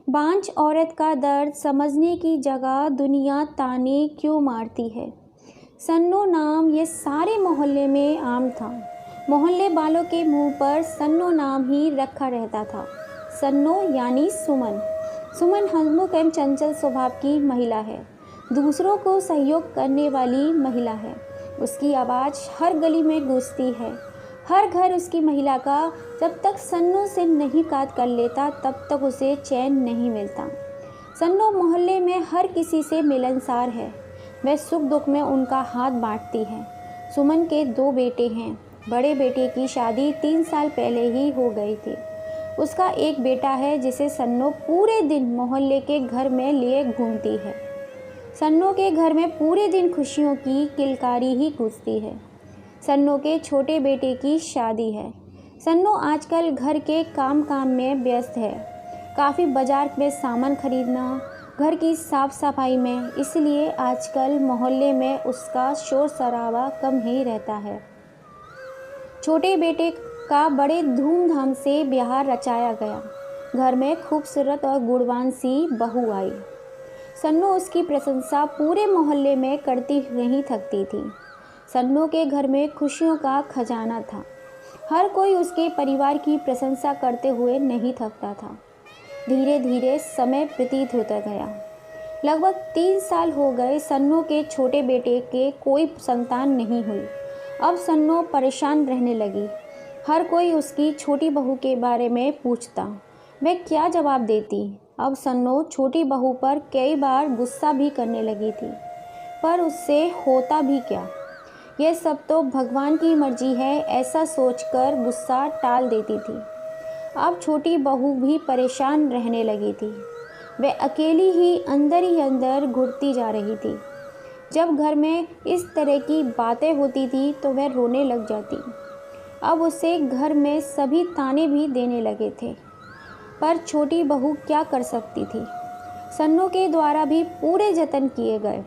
बांझ औरत का दर्द समझने की जगह दुनिया ताने क्यों मारती है। सन्नो नाम ये सारे मोहल्ले में आम था। मोहल्ले वालों के मुंह पर सन्नो नाम ही रखा रहता था। सन्नो यानी सुमन। सुमन हंसमुख एवं चंचल स्वभाव की महिला है। दूसरों को सहयोग करने वाली महिला है। उसकी आवाज़ हर गली में गूंजती है। हर घर उसकी महिला का जब तक सन्नो से नहीं बात कर लेता तब तक उसे चैन नहीं मिलता। सन्नो मोहल्ले में हर किसी से मिलनसार है। वह सुख दुख में उनका हाथ बांटती है। सुमन के 2 बेटे हैं। बड़े बेटे की शादी 3 साल पहले ही हो गई थी। उसका एक बेटा है जिसे सन्नो पूरे दिन मोहल्ले के घर में लिए घूमती है। सन्नो के घर में पूरे दिन खुशियों की किलकारी ही गूंजती है। सन्नो के छोटे बेटे की शादी है। सन्नो आजकल घर के काम में व्यस्त है। काफ़ी बाजार में सामान खरीदना, घर की साफ सफाई में, इसलिए आजकल मोहल्ले में उसका शोर शराबा कम ही रहता है। छोटे बेटे का बड़े धूमधाम से ब्याह रचाया गया। घर में खूबसूरत और गुणवान सी बहू आई। सन्नो उसकी प्रशंसा पूरे मोहल्ले में करती नहीं थकती थी। सन्नो के घर में खुशियों का खजाना था। हर कोई उसके परिवार की प्रशंसा करते हुए नहीं थकता था। धीरे धीरे समय व्यतीत होता गया। लगभग 3 साल हो गए सन्नो के छोटे बेटे के कोई संतान नहीं हुई। अब सन्नो परेशान रहने लगी। हर कोई उसकी छोटी बहू के बारे में पूछता, वह क्या जवाब देती। अब सन्नो छोटी बहू पर कई बार गुस्सा भी करने लगी थी, पर उससे होता भी क्या। यह सब तो भगवान की मर्जी है, ऐसा सोचकर गुस्सा टाल देती थी। अब छोटी बहू भी परेशान रहने लगी थी। वह अकेली ही अंदर घुटती जा रही थी। जब घर में इस तरह की बातें होती थी तो वह रोने लग जाती। अब उसे घर में सभी ताने भी देने लगे थे, पर छोटी बहू क्या कर सकती थी। सन्नो के द्वारा भी पूरे जतन किए गए।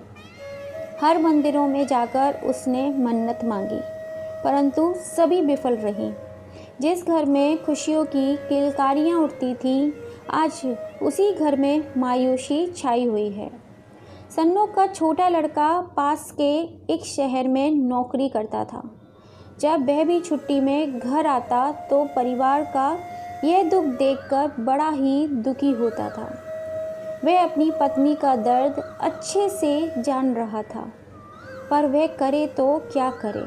हर मंदिरों में जाकर उसने मन्नत मांगी, परंतु सभी विफल रहीं। जिस घर में खुशियों की किलकारियाँ उठती थीं, आज उसी घर में मायूसी छाई हुई है। सन्नो का छोटा लड़का पास के एक शहर में नौकरी करता था। जब वह भी छुट्टी में घर आता तो परिवार का यह दुख देखकर बड़ा ही दुखी होता था। वह अपनी पत्नी का दर्द अच्छे से जान रहा था, पर वह करे तो क्या करे।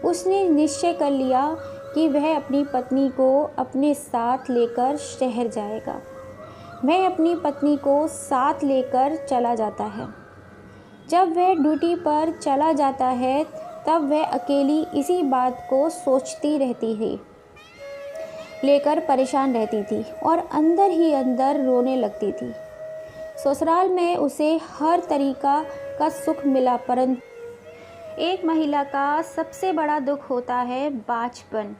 उसने निश्चय कर लिया कि वह अपनी पत्नी को अपने साथ लेकर शहर जाएगा। वह अपनी पत्नी को साथ लेकर चला जाता है। जब वह ड्यूटी पर चला जाता है तब वह अकेली इसी बात को सोचती रहती है, लेकर परेशान रहती थी और अंदर ही अंदर रोने लगती थी। ससुराल में उसे हर तरीका का सुख मिला, परंतु एक महिला का सबसे बड़ा दुख होता है बाँझपन,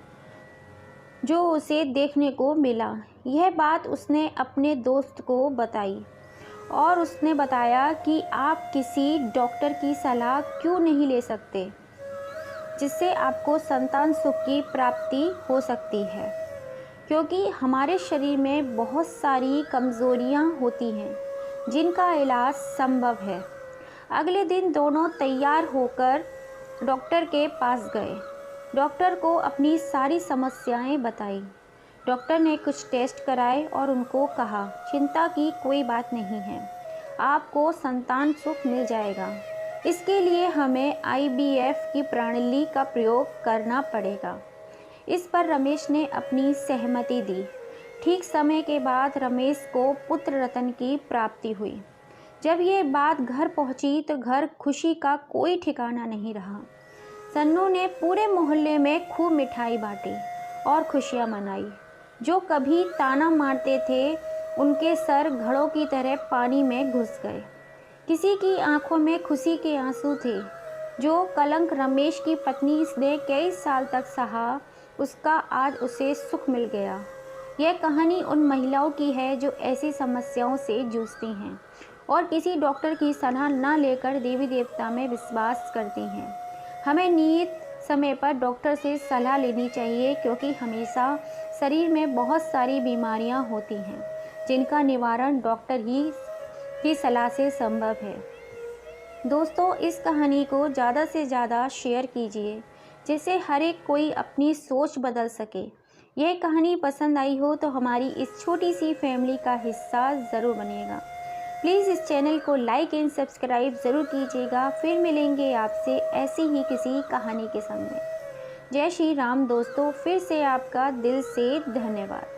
जो उसे देखने को मिला। यह बात उसने अपने दोस्त को बताई और उसने बताया कि आप किसी डॉक्टर की सलाह क्यों नहीं ले सकते, जिससे आपको संतान सुख की प्राप्ति हो सकती है, क्योंकि हमारे शरीर में बहुत सारी कमज़ोरियां होती हैं जिनका इलाज संभव है। अगले दिन दोनों तैयार होकर डॉक्टर के पास गए। डॉक्टर को अपनी सारी समस्याएं बताई। डॉक्टर ने कुछ टेस्ट कराए और उनको कहा, चिंता की कोई बात नहीं है, आपको संतान सुख मिल जाएगा। इसके लिए हमें IVF की प्रणाली का प्रयोग करना पड़ेगा। इस पर रमेश ने अपनी सहमति दी। ठीक समय के बाद रमेश को पुत्र रतन की प्राप्ति हुई। जब ये बात घर पहुंची तो घर खुशी का कोई ठिकाना नहीं रहा। सन्नो ने पूरे मोहल्ले में खूब मिठाई बांटी और खुशियां मनाई। जो कभी ताना मारते थे उनके सर घड़ों की तरह पानी में घुस गए। किसी की आंखों में खुशी के आंसू थे। जो कलंक रमेश की पत्नी ने कई साल तक सहा, उसका आज उसे सुख मिल गया। यह कहानी उन महिलाओं की है जो ऐसी समस्याओं से जूझती हैं और किसी डॉक्टर की सलाह न लेकर देवी देवता में विश्वास करती हैं। हमें नियत समय पर डॉक्टर से सलाह लेनी चाहिए, क्योंकि हमेशा शरीर में बहुत सारी बीमारियां होती हैं जिनका निवारण डॉक्टर ही की सलाह से संभव है। दोस्तों, इस कहानी को ज़्यादा से ज़्यादा शेयर कीजिए, जिससे हर एक कोई अपनी सोच बदल सके। यह कहानी पसंद आई हो तो हमारी इस छोटी सी फैमिली का हिस्सा ज़रूर बनिएगा। प्लीज़ इस चैनल को लाइक एंड सब्सक्राइब ज़रूर कीजिएगा। फिर मिलेंगे आपसे ऐसी ही किसी कहानी के संग में। जय श्री राम दोस्तों, फिर से आपका दिल से धन्यवाद।